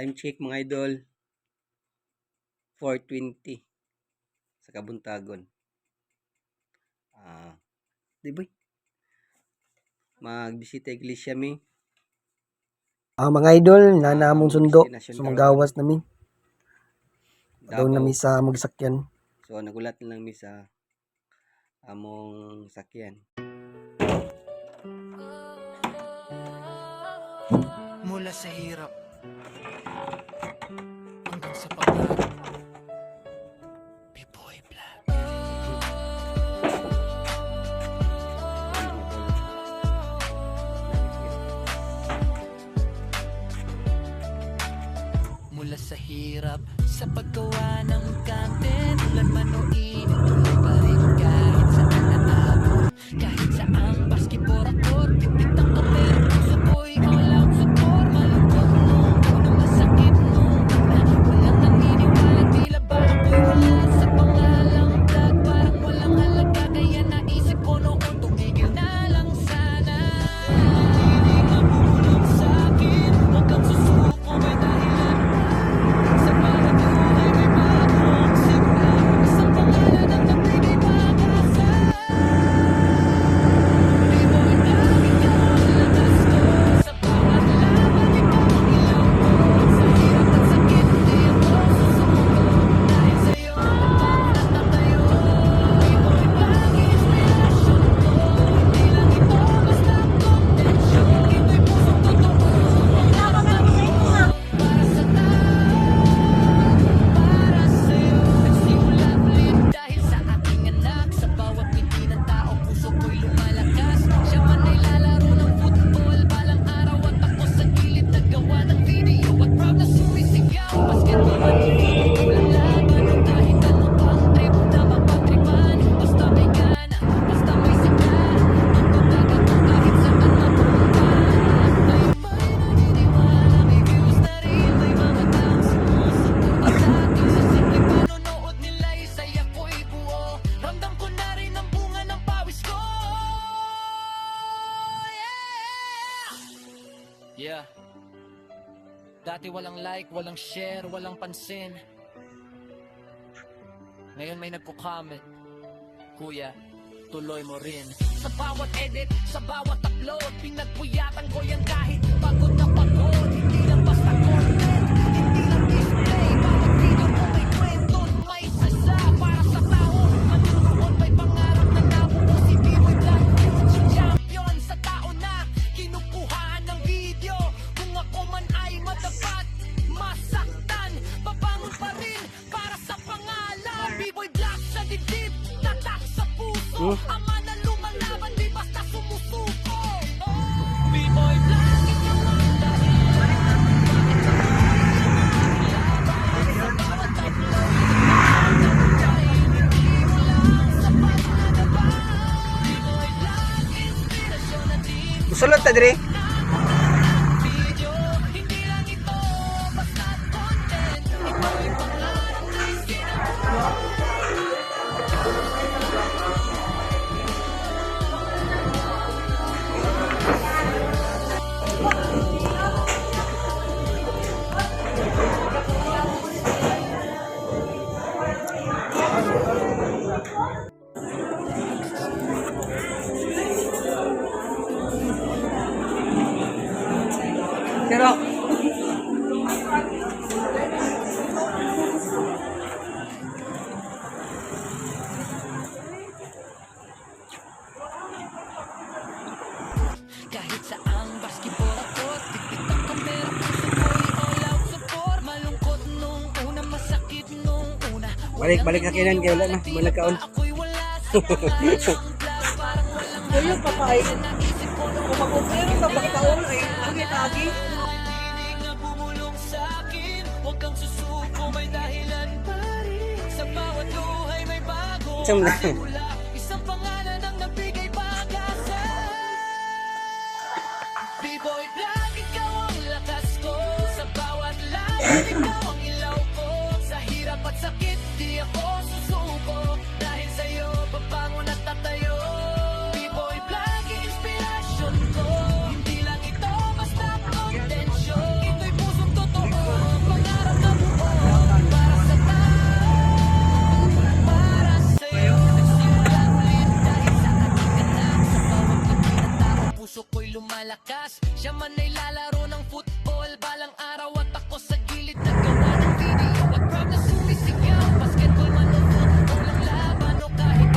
Time check mga idol, 4:20 sa Kabuntagon. Di ba? Magbisita iglesia mi. Mga idol, namong sundo. Sumagawas nami. Daw nami sa among sakyan. So nagulat lang mi sa among sakyan. Mula sa hirap hanggang sa paglago, B-Boy Vlog. Mula sa hirap sa paggawa ng content, ulan man o init, tuloy pa rin kahit saan natapon. Kahit saang basketball ako, pitit ang kapero, puso ko'y all out support. Malungkot nung una, masakit nung una, walang naniniwala, tila ba ako'y wala sa pangalang vlog. Parang walang halaga, kaya naisip ko noon, tumigil na lang sana. Hindi ka bumulong sa'kin, huwag kang susuko, may dahilan sa bawat buhay may bagong simula. Isang pangalan ang nagbigay pag-asa. B-Boy Vlog, ikaw ang lakas ko. Sa bawat laban, ikaw ang ilaw ko. Sa hirap at sakit, hindi ako susuko. Dahil sa'yo, paano natatayo? B-Boy Vlog, inspirasyon ko. Hindi lang ito basta contention. Ito'y pusong totoo. Para sa para sa'yo, nagsimula ulit dahil sa aking anak. Sa bawat ngiti ng tao, puso ko'y lumalakas. Siya man ay lalaro ng football balang araw, at ako sa gilid naggawa ng video at proud na sumisigaw. Basketball man hindi walang laban, o kahit ano pang trip na mapagtripan. Basta may gana, basta may sigla, magbabaga ko kahit saan mapunta. Tayo ba'y naniniwala, may views na rin, may mga taong sumusuporta sa akin. Sa simpleng panonood nila'y saya ko'y buo. Ramdam ko na rin ang bunga ng pawis ko. Yeah. Dati walang like, walang share, walang pansin. Ngayon may nagko-comment, Kuya, tuloy mo rin. Sa bawat edit, sa bawat upload, pinagpuyatan ko yan kahit pagod na pagod. Hindi lang basta content, hindi lang display. Bawat video ko may kwento, may sasa para sa tao. Manunood may pangarap na nabuo si B-Boy Vlog. Si champion sa tao na kinukuhaan ng video. Kung ako man ay matapat, masaktan, babangon pa rin para sa pangalan. B-Boy Vlog sa dibdib, tatak sa puso. Ama na lumalaban, di basta sumusuko. B-Boy Vlog, ikaw ang dahilan. Sa bawat upload, dahil hindi mo lang sapat na naman. B-Boy Vlog, inspirasyon na din. Usulot ta dire. Video, hindi lang ito basta content. Ito'y pangarap na isinagawa. Pero Kahit saang basketball ako, tipit ang kamera, puso ko'y all out support. Malungkot nung una, masakit nung una. Balik sa kinan, kaya wala na, malagkaon. Ako'y wala sa pangalang vlog. Parang walang Kuya, papay. naisip ko nung Kung mag-upero ka, bakit ako ay lagi-lagi? hindi nga bumulong sa'kin. Huwag kang susuko, may dahilan pa rin. Sa bawat buhay may bago simula. Isang pangalan ang nagbigay pag-asa. B-Boy Vlog, ikaw ang lakas ko. Sa bawat laban, ikaw ang ilaw ko. Sa hirap at sakit, di ako susuko. Dahil sa'yo, babangon at tatayo. B-Boy Vlog, inspirasyon ko. Hindi lang ito basta contention. Ito'y pusong totoo.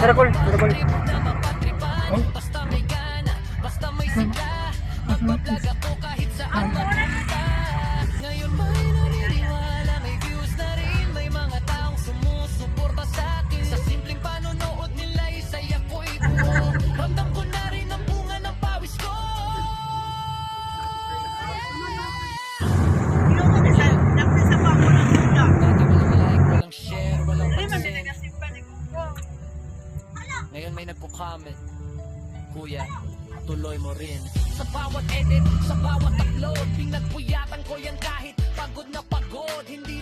Sarakol, sarakol. Basta may gana, basta may sigla, magbablog ako kahit saan makita. Ngayon may naniniwala, may views na rin, may mga taong sumusuporta sa akin. Sa simpleng panonood nila, isa'y ako'y buo. Ramdam ko na rin ang bunga ng pawis ko. Dati walang like, walang share, walang pansin. Ngayon may nagpo-comment, Kuya, tuloy mo rin. Sa bawat edit, sa bawat upload, pinagpuyatan ko yan kahit pagod na pagod. Hindi